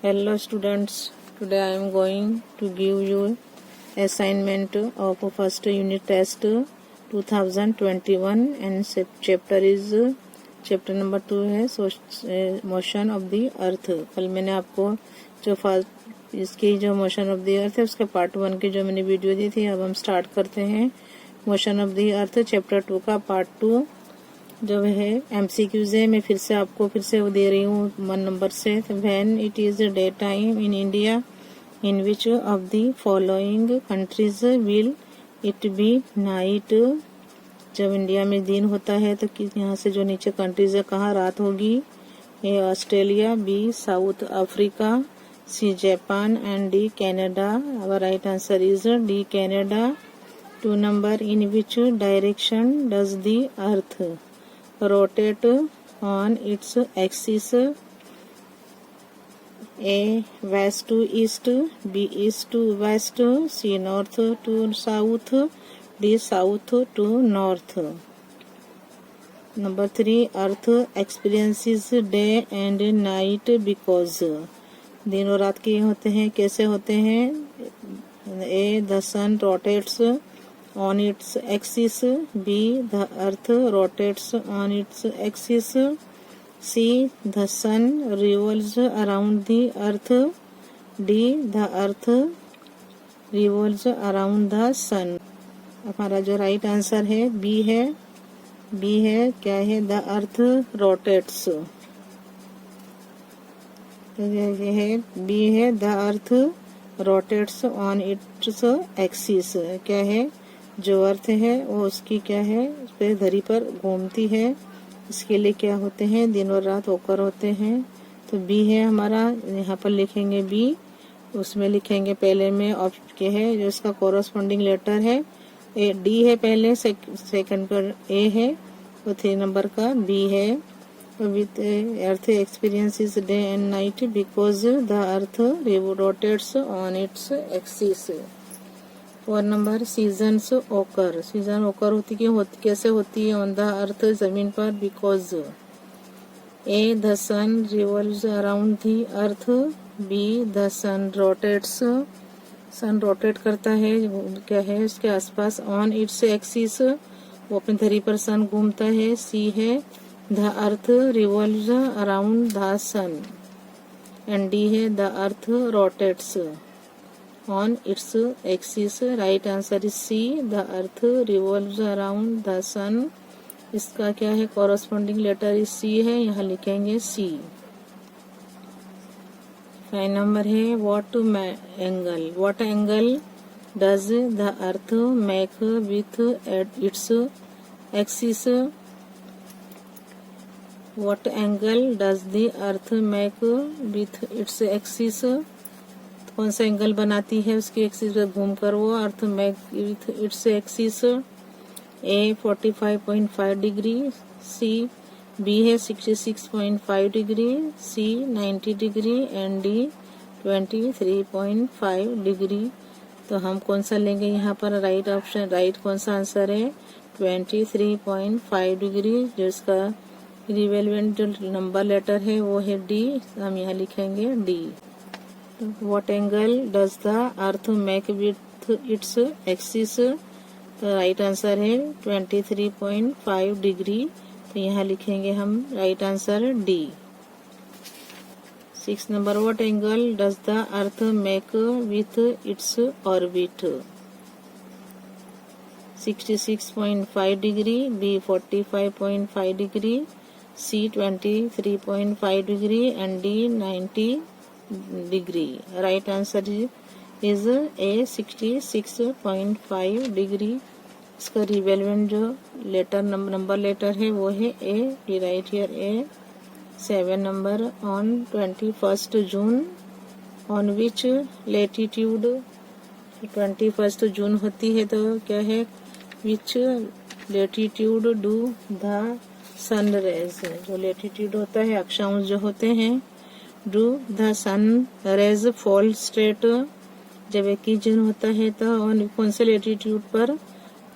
Hello students, today I am going to give you assignment of first unit test 2021 and chapter number 2 है motion of the earth. कल मैंने आपको जो first इसकी जो motion of the earth है उसके पार्ट 1 की जो मैंने वीडियो दी थी, अब हम स्टार्ट करते हैं motion of the earth chapter 2 का पार्ट 2 जो है एमसीक्यूज है। मैं फिर से वो दे रही हूँ 1 नंबर से। When it is day time in India in which of the following countries will it be night. जब इंडिया में दिन होता है तो यहाँ से जो नीचे कंट्रीज है कहाँ रात होगी। A Australia, B South Africa, C Japan and D Canada. Our right answer is D Canada. 2 नंबर in which direction does the earth rotate on its axis? A west to east, B east to west, C north to south, D south to north. Number 3 earth experiences day and night because दिन और रात के होते हैं, कैसे होते हैं। A the sun rotates on its axis, B the earth rotates on its axis, C the sun revolves around the earth, D the earth revolves around the sun। हमारा जो राइट आंसर है बी है क्या है, the earth rotates. तो ये है B है, the earth rotates on its axis. क्या है, जो अर्थ है वो उसकी क्या है, उस पे धरी पर घूमती है। इसके लिए क्या होते हैं, दिन और रात होकर होते हैं। तो बी है हमारा, यहाँ पर लिखेंगे बी, उसमें लिखेंगे पहले में ऑप्शन के है जो इसका कोरस्पॉन्डिंग लेटर है। ए डी है पहले, सेकंड पर ए है, तो 3 नंबर का बी है। With earth experience is day and night because the earth rotates on its axis. 4 number seasons ओकर। सीजन ओकर होती कैसे होती है ऑन द अर्थ जमीन पर, because A the sun revolves around the earth, B the sun rotates, sun rotate करता है क्या है उसके आसपास, ऑन इट्स एक्सिस वो अपनी धरी पर सन घूमता है, सी है the earth revolves around the sun, and D है the earth rotates on its axis। Right answer is C, the earth revolves around the sun. इसका क्या है, कॉरस्पॉन्डिंग लेटर इज सी है, यहाँ लिखेंगे सी। 5 नंबर है what angle does the earth make with its axis. What angle does the earth make with its axis. कौन सा angle बनाती है उसकी एक्सिस पर घूमकर वो earth make with its axis. A 45.5 degree, C B है 66.5 degree, C 90 degree and D 23.5 degree. तो हम कौन सा लेंगे यहाँ पर, राइट ऑप्शन, राइट कौन सा आंसर है 23.5 डिग्री। जो इसका रिलेवेंट जो नंबर लेटर है वो है डी, हम यहाँ लिखेंगे D. What angle does the earth make with its axis? तो राइट आंसर है 23.5 डिग्री, तो यहाँ लिखेंगे हम right answer D. 6 number what angle does the earth make with its orbit. 66.5 degree, B 45.5 degree, C 23.5 degree and D 90 degree. Right answer is A 66.5 degree. इसका relevant जो letter number letter है वो है A, right here A. 7 number on 21 June on which latitude. 21 जून होती है तो क्या है, which latitude do the sun rays. जो लेटीट्यूड होता है अक्षांश जो होते हैं, do the sun rays fall straight. जब 21 जून होता है तो कौन से लेटीट्यूड पर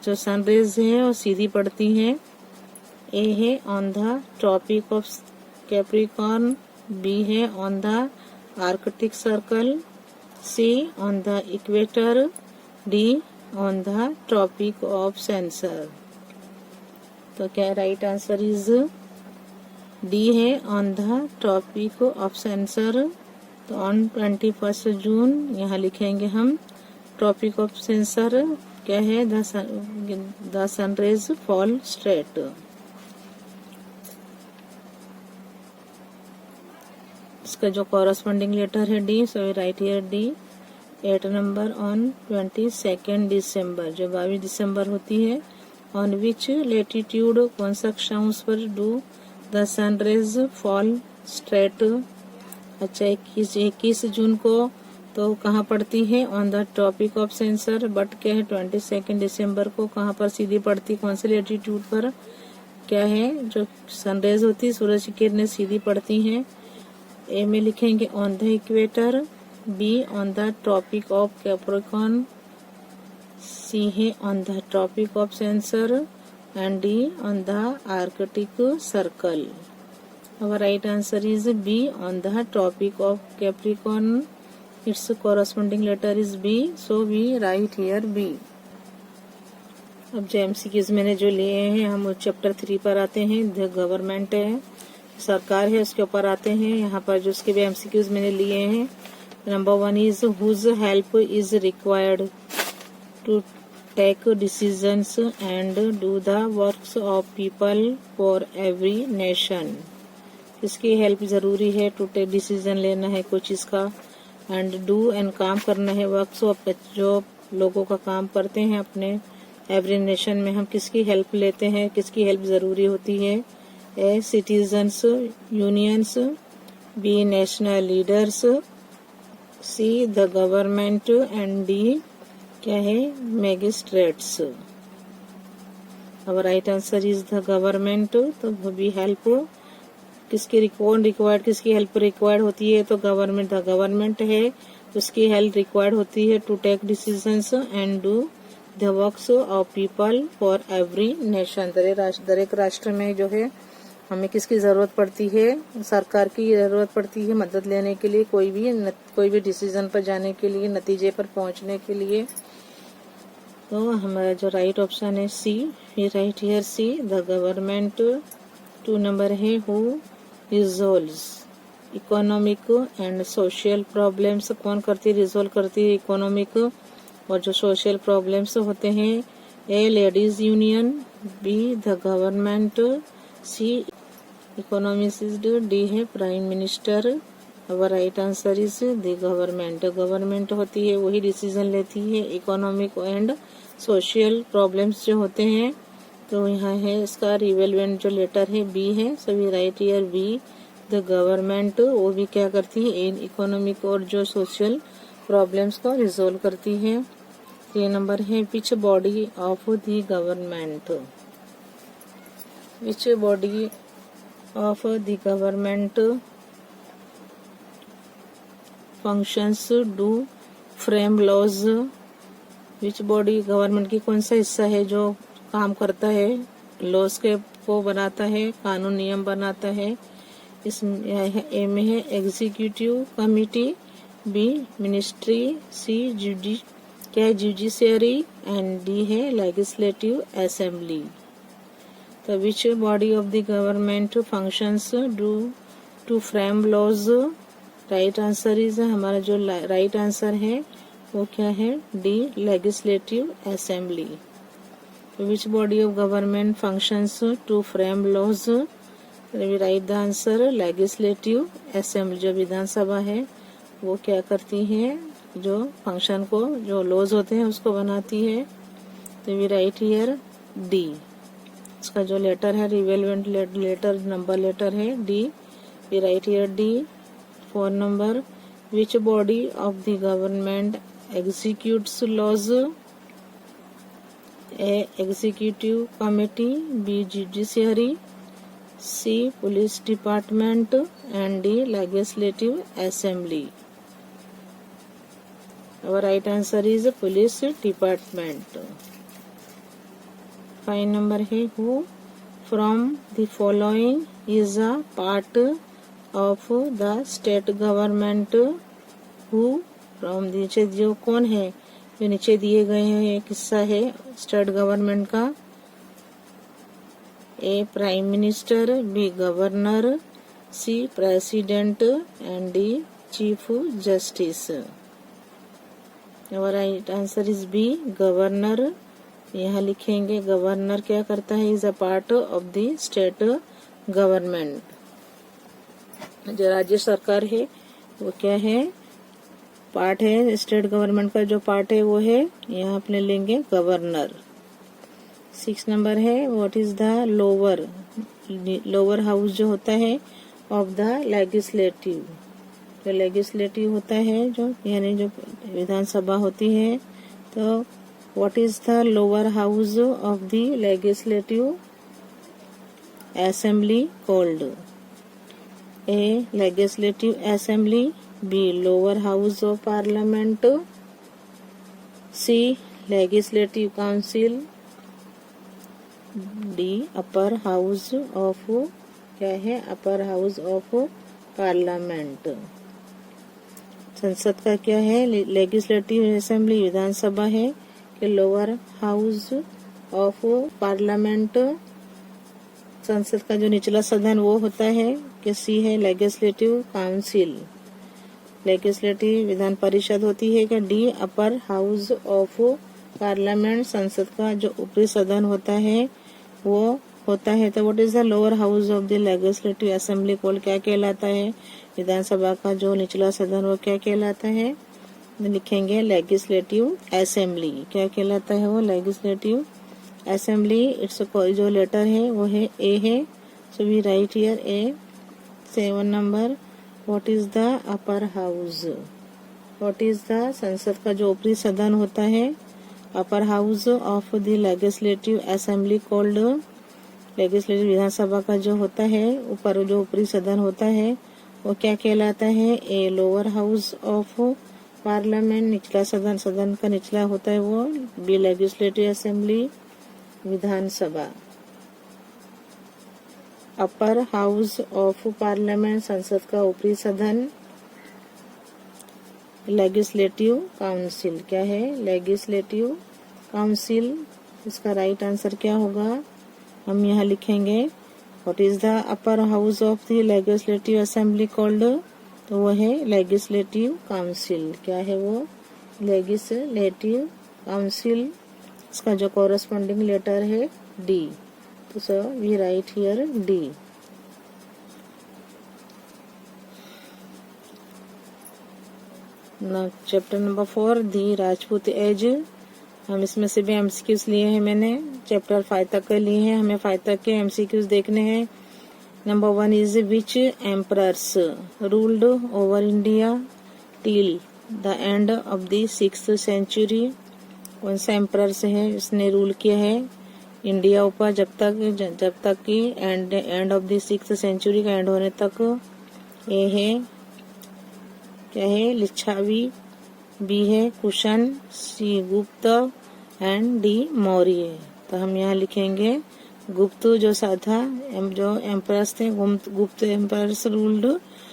जो सन रेज है वो सीधी पड़ती है। ए है on the tropic of Capricorn, B है on the Arctic Circle, C. on the equator, D. on the Tropic of Cancer. तो क्या राइट आंसर इज डी है, on the tropic of cancer. तो ऑन 21 जून यहाँ लिखेंगे हम tropic of cancer क्या है, द सनराइज फॉल स्ट्रेट। इसका जो कॉरस्पॉन्डिंग लेटर है D, so right here D. 8 number on 22 दिसंबर, जो 22 दिसंबर होती है। ऑन विच लेटीट्यूड, कौन सा अक्षांश पर do the sunrise fall straight. अच्छा 21 जून को तो कहाँ पड़ती है, on the tropic of cancer. But क्या है 22 दिसंबर को कहाँ पर सीधी पड़ती, कौन से लेटीट्यूड पर क्या है, जो सनराइज होती है सूरज की किरणें सीधी पड़ती हैं। ए में लिखेंगे on the equator, B on the tropic of Capricorn, C है on the tropic of Cancer and D on the Arctic circle. Our right answer is B, on the tropic of Capricorn. Its corresponding letter is B, so we write here B. अब जो MCQs मैंने जो लिए हैं, हम chapter 3 पर आते हैं। द गवर्नमेंट है, सरकार है, उसके ऊपर आते हैं। यहाँ पर जो उसके भी MCQs मैंने लिए हैं। Number 1 is whose help is required to take decisions and do the works of people for every nation. किसकी हेल्प जरूरी है, टू टेक डिसीजन लेना है कोई चीज का, एंड डू एंड काम करना है, वर्क्स ऑफ जो लोगों का काम करते हैं अपने एवरी नेशन में। हम किसकी हेल्प लेते हैं, किसकी हेल्प जरूरी होती है। A citizens unions, B national leaders, C the government and D क्या है, मैजिस्ट्रेट्स। अब right answer is the government. तो वो भी हेल्प किसकी रिक्वायर्ड, किसकी हेल्प रिक्वायर्ड होती है, तो गवर्नमेंट, द गवर्नमेंट है उसकी हेल्प रिक्वायर्ड होती है to take decisions and do the works of people for every nation. दरेक राष्ट्र में जो है हमें किसकी जरूरत पड़ती है, सरकार की जरूरत पड़ती है मदद लेने के लिए, कोई भी डिसीजन पर जाने के लिए, नतीजे पर पहुंचने के लिए। तो हमारा जो राइट ऑप्शन है सी, ये right here C, the government. 2 number है who resolves economic and social problems. कौन करती है, रिजोल्व करती है इकोनॉमिक और जो सोशल प्रॉब्लम्स होते हैं। A ladies union, B the government, C economist, D है prime minister. Our right answer is the government. Government होती है वही डिसीजन लेती है इकोनॉमिक एंड सोशल प्रॉब्लम्स जो होते हैं। तो यहाँ है इसका रिवेलेंट जो लेटर है बी है, so we write here B, the government. वो भी क्या करती है, इन इकोनॉमिक और जो सोशल प्रॉब्लम्स को रिजोल्व करती है। 3 नंबर है which body of the government, which body of the government functions do frame laws. Which body, government की कौन सा हिस्सा है जो काम करता है, लॉस के को बनाता है, कानून नियम बनाता है। इसमें ए में है executive committee, B ministry, C judiciary and D है लेजिस्लेटिव असेंबली। तो which body of the government functions do to frame laws. Right answer is, हमारा जो राइट आंसर है वो क्या है, D legislative assembly. Which body of government functions to frame laws? We write the answer legislative assembly। जो विधानसभा है वो क्या करती है, जो फंक्शन को, जो लॉज होते हैं उसको बनाती है। तो we write here D। इसका जो लेटर है रिवेलेंट लेटर नंबर लेटर है D। we write here D। 4 number which body of the government executes laws? A executive committee, B judiciary, C police department and D legislative assembly। Our right answer is police department। 5 number है who from the following is a part of the state government who from नीचे जो कौन है जो नीचे दिए गए हैं ये किस्सा है स्टेट गवर्नमेंट का। A prime minister, B governor, C president and D chief justice. Right answer is B governor. यहाँ लिखेंगे गवर्नर क्या करता है, is a part of the state government. जो राज्य सरकार है वो क्या है, पार्ट है स्टेट गवर्नमेंट का, जो पार्ट है वो है यहाँ अपने लेंगे गवर्नर। 6 नंबर है what is the lower house जो होता है ऑफ द लेजिस्लेटिव। जो लेजिस्लेटिव होता है जो यानी जो विधानसभा होती है, तो what is the lower house of the legislative assembly called. A legislative assembly, B lower house of parliament, C legislative council, D upper house of क्या है अपर हाउस ऑफ पार्लियामेंट। संसद का क्या है, लेजिस्लेटिव असेंबली विधानसभा है कि lower house of parliament संसद का जो निचला सदन वो होता है कि सी है legislative council. Legislative Vidhan Parishad होती है कि D upper house of parliament संसद का जो ऊपरी सदन होता है वो होता है। तो what is the lower house of the legislative assembly called, क्या कहलाता है, विधानसभा का जो निचला सदन वो क्या कहलाता है, लिखेंगे लेजिस्लेटिव असेंबली। क्या कहलाता है वो लेजिस्लेटिव असेंबली। इट्स जो लेटर है वो है ए है, so we write here A. 7 number what is the upper house, what is the संसद का जो ऊपरी सदन होता है, upper house of the legislative assembly called, legislative विधानसभा का जो होता है ऊपर जो ऊपरी सदन होता है वो क्या कहलाता है, A lower house of parliament निचला सदन, सदन का निचला होता है वो, बी लेजिस्लेटिव असेंबली विधानसभा। अपर हाउस ऑफ पार्लियामेंट संसद का ऊपरी सदन, लेजिस्लेटिव काउंसिल क्या है, लेजिस्लेटिव काउंसिल। इसका राइट आंसर क्या होगा, हम यहाँ लिखेंगे what is the upper house of the legislative assembly called, तो वो है लेजिस्लेटिव काउंसिल। क्या है वो, लेजिस्लेटिव काउंसिल। इसका जो कॉरेस्पॉन्डिंग लेटर है डी, तो so we write here D. Chapter number 4 the Rajput age. हम इसमें से भी एमसीक्यूज लिए हैं, मैंने चैप्टर 5 तक के लिए हैं, हमें 5 तक के एमसीक्यूज देखने हैं। Number 1 is which emperors ruled over India till the end of the 6th century. कौन सा एम्परर्स है इसने रूल किया है इंडिया ऊपर जब तक कि end of the 6th century का एंड होने तक। ए है क्या है, लिच्छावी, बी है कुशन, सी गुप्त एंड डी मौर्य। तो हम यहाँ लिखेंगे गुप्त जो साधा जो एम्परर्स थे, Gupta emperors ruled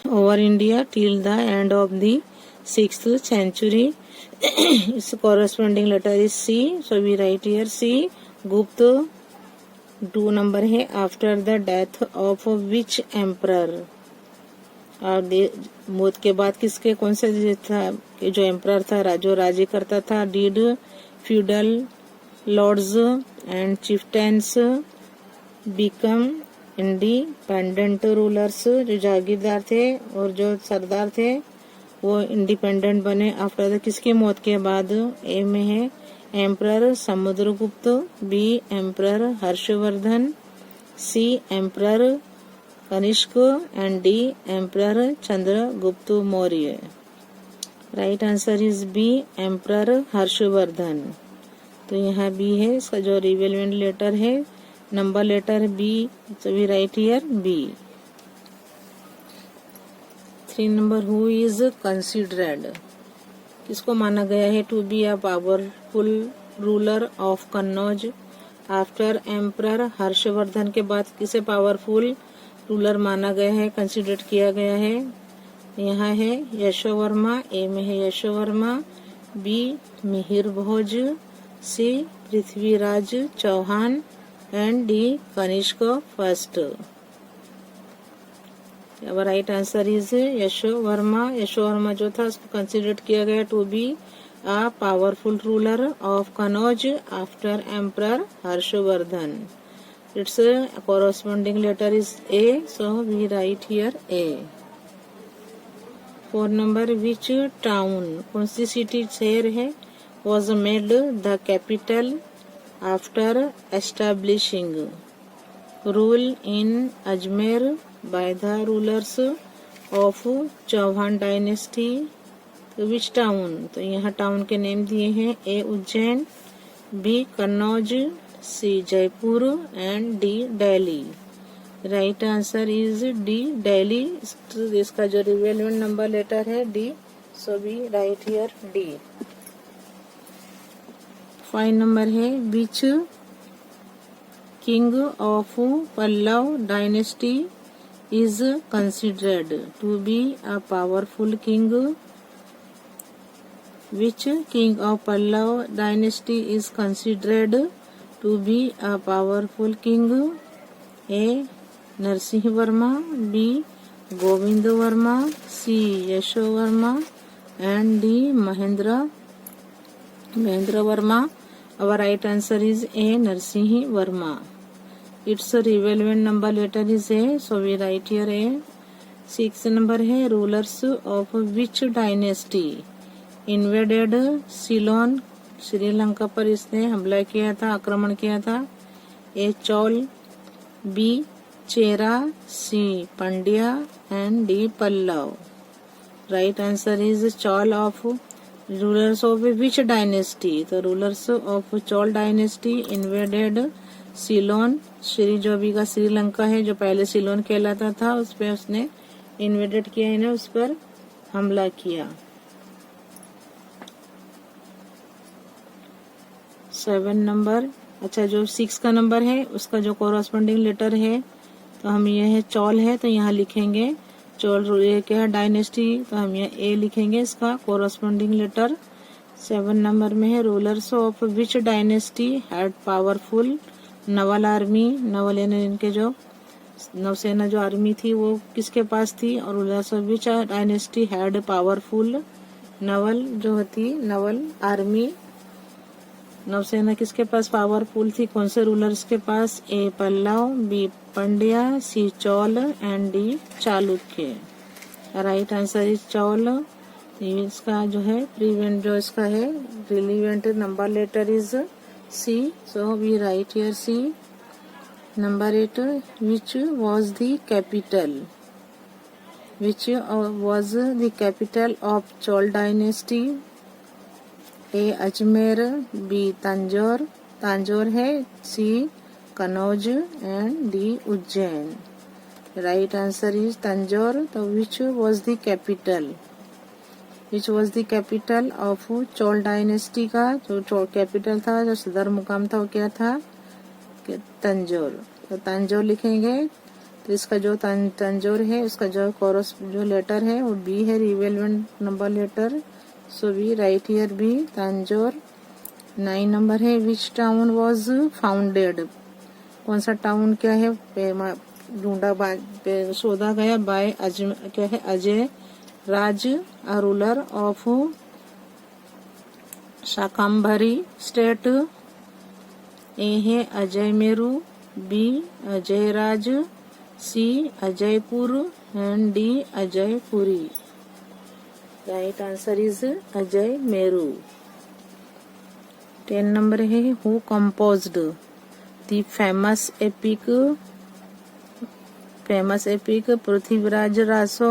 over India till the end of the 6th century. Its corresponding letter is C, so we write here C Gupta. 2 number है after the death of which emperor, और मौत के बाद किसके कौन से था जो एम्परर था जो राजे करता था, did feudal lords and chieftains become independent rulers. जो जागीरदार थे और जो सरदार थे वो इंडिपेंडेंट बने आफ्टर द किसकी मौत के बाद। ए में है emperor Samudragupta, B emperor Harshavardhan, C emperor Kanishka and D emperor Chandragupta Maurya. Right answer is B emperor Harshavardhan. तो यहाँ बी है, इसका जो रिवेलवेंट लेटर है number letter B, so we write here B. 3 number who is considered, किसको माना गया है to be a powerful ruler of Kannauj. After emperor Harshavardhan के बाद किसे पावरफुल रूलर माना गया है, कंसिडर किया गया है। यहाँ है यशोवर्मा, ए में है Yashovarma, B Mihir Bhoj, C Prithviraj Chauhan and D Kanishka first. अब right answer is Yashovarma. Yashovarma जो था उसको कंसिडर किया गया to be a powerful ruler of Kannauj after emperor Harshavardhan. Its corresponding letter is A, so we write here A. 4 number, which town, कौन सी city शहर है, was made the capital after establishing rule in Ajmer by the rulers of Chauhan dynasty. तो which town, तो यहाँ town के name दिए हैं, A Ujjain, B Kannauj, C Jaipur and D Delhi. Right answer is D Delhi. इसका जो रिलेवेंट नंबर लेटर है D, so we write here D. 5 number है, which king of Pallava dynasty is considered to be a powerful king. Which king of Pallava dynasty is considered to be a powerful king? A Narasimha Varma, B Govind Varma, C Yasho Varma and D Mahendra Verma. Our right answer is A Narasimha Varma. Its relevant number letter is A, so we write here A। 6 number है, rulers of which dynasty invaded Ceylon, Sri Lanka पर इसने हमला किया था, आक्रमण किया था। A Chola, B Chera, C Pandya and D Pallava. Right answer is Chola of rulers of which dynasty, तो rulers of Chola dynasty invaded Ceylon, Sri जो अभी का श्रीलंका है, जो पहले सीलोन कहलाता था, उस पर उसने इन्वेडेड किया, इन्हें उस पर हमला किया। 7 नंबर, अच्छा जो 6 का नंबर है उसका जो कोरस्पोंडिंग लेटर है, तो हम ये है चौल है, तो यहाँ लिखेंगे चौल, ये क्या है डायनेस्टी, तो हम यहाँ ए लिखेंगे इसका कोरस्पोंडिंग लेटर। 7 नंबर में है, rulers of which dynasty had powerful Naval army. Naval यानी इनके जो नौसेना जो आर्मी थी वो किसके पास थी, और rulers of which dynasty had powerful Naval, जो होती नवल आर्मी, नौसेना किसके पास पावरफुल थी, कौन से रूलर्स के पास, A Pallava, B Pandya, C Chola and D Chalukya. Right answer is Chola. इसका जो है प्रीवेंट जो इसका है relevant number letter is C, so we write here C. Number 8, which was the capital, which was the capital of Chola dynasty. A Ajmer, B Tanjore, Tanjore है, C Kannauj and D Ujjain. Right answer is Tanjore. तो which was the capital, which was the capital of Chola dynasty का जो capital था, जो सदर मुकाम था वो क्या था, तंजौर। तो तंजौर लिखेंगे, तो इसका जो तंजौर है उसका जो लेटर है वो बी है, relevant number letter, so we write here B Tanjore. 9 नंबर है, विच टाउन वाज फाउंडेड, कौन सा टाउन क्या है ढूंढा शोधा गया बाय क्या है Ajay Raj, a ruler of Shakambhari state. A है Ajay Meru, B Ajay Raj, C Ajaypur and D Ajaypuri. Right answer is Ajay Meru. 10 number है, who composed the famous epic Prithviraj Raso.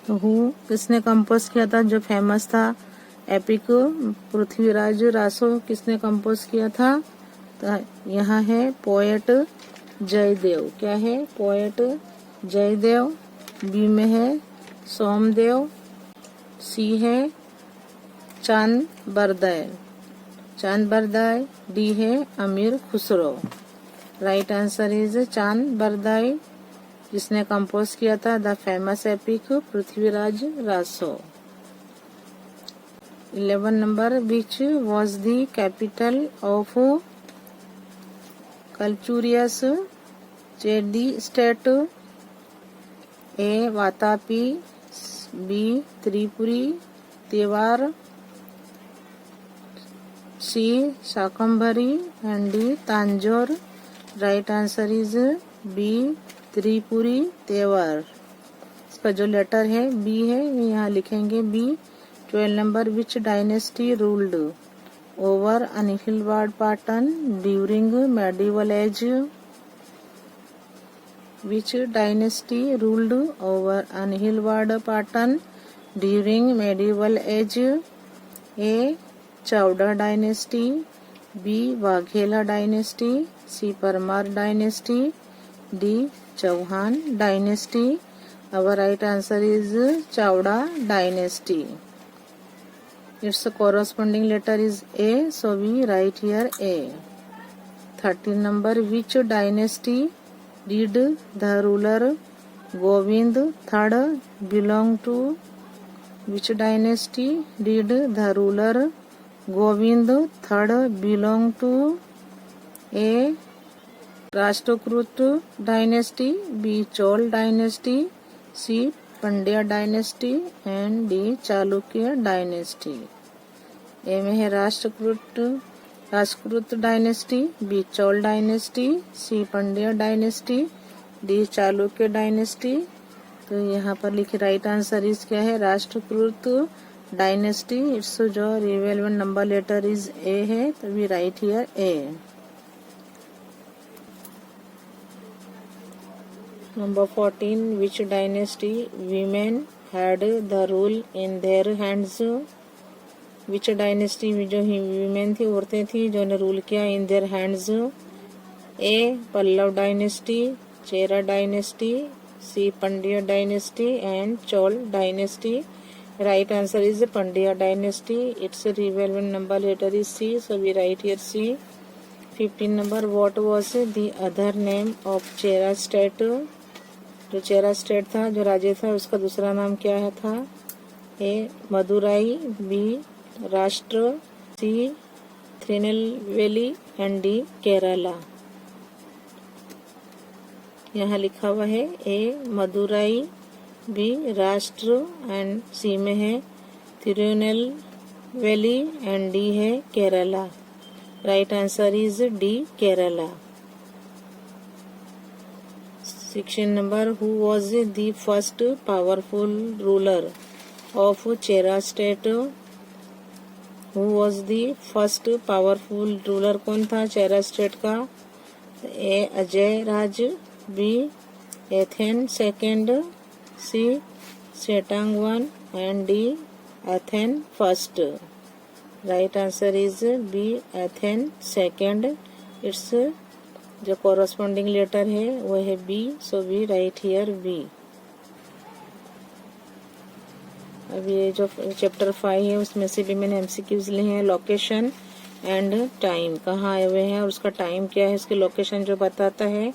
तो हु किसने कंपोज किया था, जो फेमस था एपिक पृथ्वीराज रासो किसने कंपोज किया था, तो यहाँ है पोएट जयदेव। क्या है, पोएट जयदेव। बी में है सोमदेव, सी है चांद बरदाय, डी है अमीर खुसरो। राइट आंसर इज चांद बरदाई, जिसने कंपोज किया था the famous epic Prithviraj Raso. 11 number, which was the capital of Kalachuris Chedi state? A Vatapi, B Tripuri Tewar, C Shakambhari and D Tanjore. Right answer is B Tripuri Tewar. इसका जो लेटर है बी है, यहाँ लिखेंगे B. 12 number, which dynasty ruled over Anhilwad Patan during medieval age? Which dynasty ruled over Anhilwad Patan during medieval age? A Chauda dynasty, B Vaghela dynasty, C Parmar dynasty, D Chauhan dynasty. Our right answer is Chowda dynasty. Its corresponding letter is A, so we write here A. 13 number, which dynasty did the ruler Govind III belong to? Which dynasty did the ruler Govind III belong to? A Rashtrakuta dynasty, B Chola dynasty, C Pandya dynasty and D Chalukya dynasty. A में है Rashtrakuta dynasty, B Chola dynasty, C Pandya dynasty, D Chalukya dynasty. तो यहाँ पर लिखे right answer is क्या है, Rashtrakuta dynasty. It's जो relevant number letter is A है, तो we write here A. Number 14, which dynasty women had the rule in their hands? Which dynasty में जो women थी, औरतें थी जो ने रूल किया in their hands? A Pallava dynasty, Chera dynasty, C Pandya dynasty and Chola dynasty. Right answer is Pandya dynasty. It's relevant number letter is C, so we write here C. 15 number, what was the other name of Chera state? जो Chera state था, जो राज्य था, उसका दूसरा नाम क्या है था? ए Madurai, B Rashtra, C Tirunelveli and D Kerala. यहाँ लिखा हुआ है A Madurai, B Rashtra and C में है तिरुनेलवेली एंड डी है Kerala. Right answer is D Kerala. 16 number, who was the first powerful ruler of Chera state? Who was the first powerful ruler, कौन था चेरा स्टेट का? A Ajay Raj, B Athan second, C सेटांगवन and D Athan first. Right answer is B Athan second. It's जो corresponding letter है वो है B, so we write here B. अब ये जो चैप्टर 5 है उसमें से भी मैंने एमसीक्यूज लिए हैं। लोकेशन एंड टाइम, कहाँ आए हुए हैं और उसका टाइम क्या है, उसकी लोकेशन जो बताता है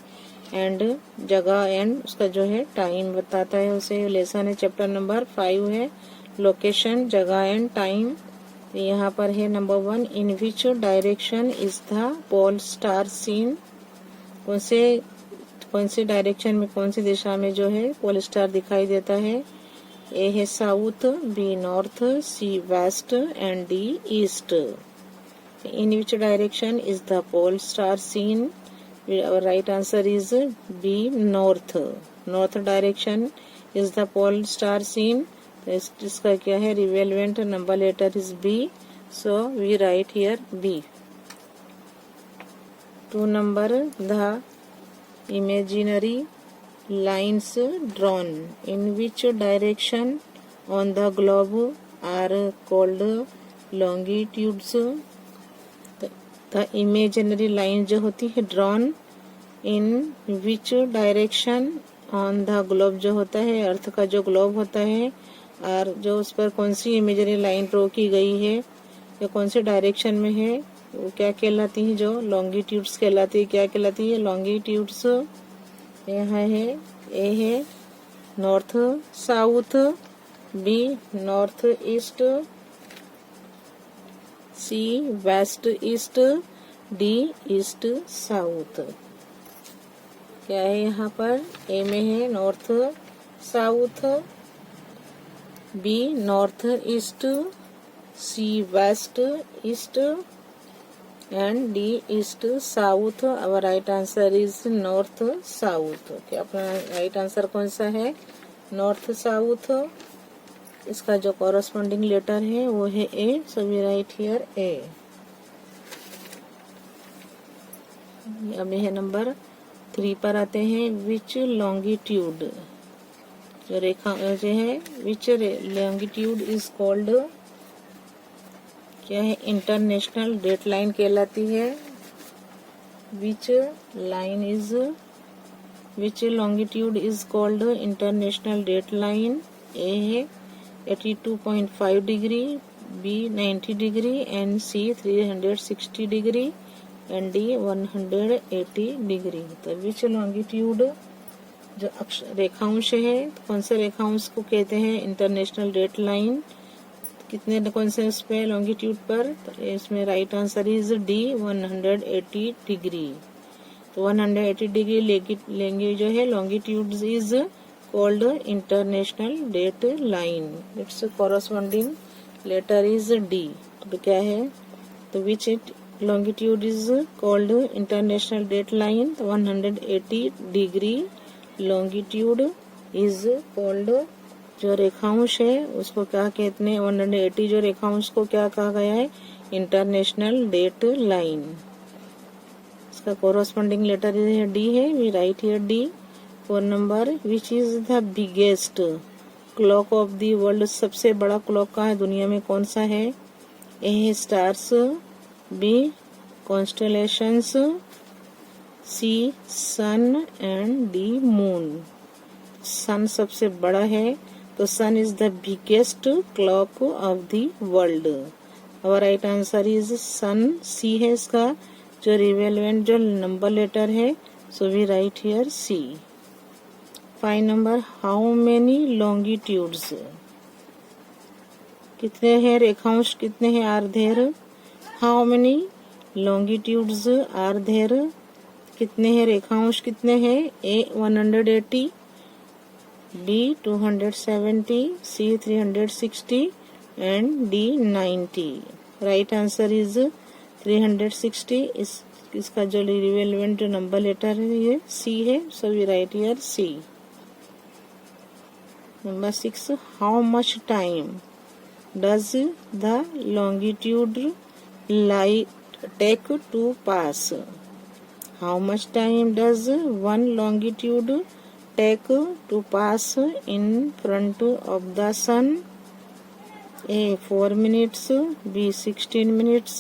एंड जगह एंड उसका जो है टाइम बताता है, उसे लेसन है। चैप्टर नंबर 5 है लोकेशन, जगह एंड टाइम। यहाँ पर है number 1, in which direction is the pole star seen? कौन से डायरेक्शन में, कौन सी दिशा में जो है पोल स्टार दिखाई देता है? ए है south, B north, C west and D east. In which direction is the pole star seen? Our right answer is B, north. North direction is the pole star seen. इसका क्या है, relevant number letter is B, so we write here B. 2 number, the imaginary lines drawn in which direction on the globe are called longitudes? The imaginary line जो होती है drawn in which direction on the globe जो होता है, अर्थ का जो globe होता है, और जो उस पर कौन सी इमेजरी लाइन ड्रॉ की गई है या कौन से डायरेक्शन में है, वो क्या कहलाती है, जो लॉन्गिट्यूड्स कहलाती है, क्या कहलाती है, लॉन्गिट्यूड्स। यहाँ है, ए है north south, B north east, C west east, D east south. क्या है यहाँ पर, ए में है north south, B north east, C west east and D east south. Our right answer is north south. क्या अपना right answer कौन सा है, नॉर्थ साउथ। इसका जो कॉरस्पॉन्डिंग लेटर है वो है ए, सो वी राइट हियर ए। अब है नंबर 3 पर आते हैं। विच लॉन्गिट्यूड, जो रेखा जो है, विच लॉन्गिट्यूड इज कॉल्ड, क्या है, इंटरनेशनल डेट लाइन कहलाती है। Which longitude is called international date line. A है 82.5 degree, B 90 degree and C 360 degree and D 180 degree. तो विच लॉन्गिट्यूड, जो रेखांश है, कौन से रेखांश को कहते हैं इंटरनेशनल डेट लाइन, कितने कौन से उस पे लॉन्गिट्यूड पर, तो इसमें right answer is D 180 degree. तो 180 डिग्री लेंगे जो है longitude is called international date line. It's corresponding letter is D. तो क्या है, तो which longitude is called international date line, 180 degree longitude is called, जो रेखांश है उसको क्या कहते हैं, 180 जो रेखांश को क्या कहा गया है, इंटरनेशनल डेट लाइन। इसका कॉरस्पॉन्डिंग लेटर डी है, we write here D. 4 number, which is the biggest clock of the world, सबसे बड़ा क्लॉक का है दुनिया में, कौन सा है। ए है stars, B constellations, C sun and D moon. Sun सबसे बड़ा है, तो sun is the biggest clock of the world. और right answer is sun, C है इसका जो रिवेलेंट जो नंबर लेटर है, so we write here C. 5 number, how many longitudes, कितने हैं रेखांश, कितने हैं are there. How many longitudes are there, कितने हैं रेखांश, कितने हैं। A 180, B 270, C 360 and D 90। Right answer is 360। इसका जो रिलेवेंट नंबर लेटर है ये सी है, so we write here C. Number 6, how much time does the longitude light take to pass. How much time does one longitude take to pass in front of the sun. A 4 minutes, B 16 minutes,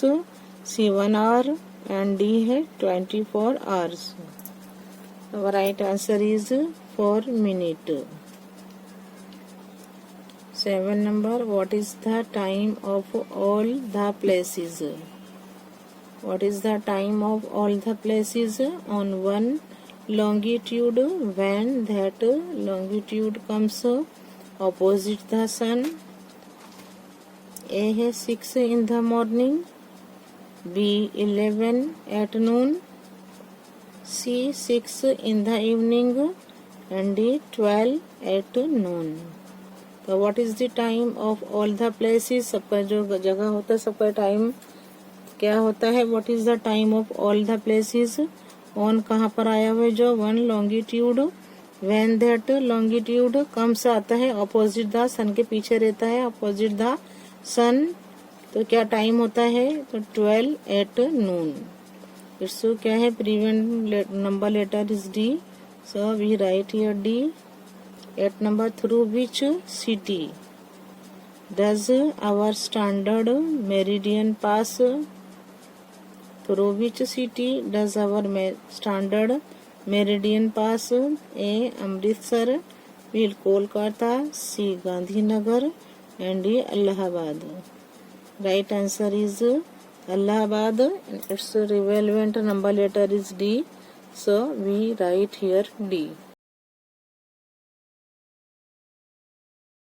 C 1 hour and D है 24 hours. Our right answer is 4 minutes. 7 number, what is the time of all the places? What is the time of all the places on one longitude when that longitude comes opposite the sun? A है 6 in the morning, B 11 at noon, C 6 in the evening and D 12 at noon. तो what is the time of all the places, सबका जो जगह होता है सबका time क्या होता है, what is the time of all the places। On कहाँ पर आया हुआ है, जो one longitude when that longitude comes आता है अपोजिट द सन, के पीछे रहता है अपोजिट द सन, तो क्या टाइम होता है, तो 12 at noon। इट्स क्या है, prevalent number letter is D, so we write here D. 8 number, through which city does our standard meridian pass. Through which city does our standard meridian pass? A Amritsar, B Kolkata, C Gandhinagar and D Allahabad. Right answer is Allahabad, its relevant number letter is D, so we write here D.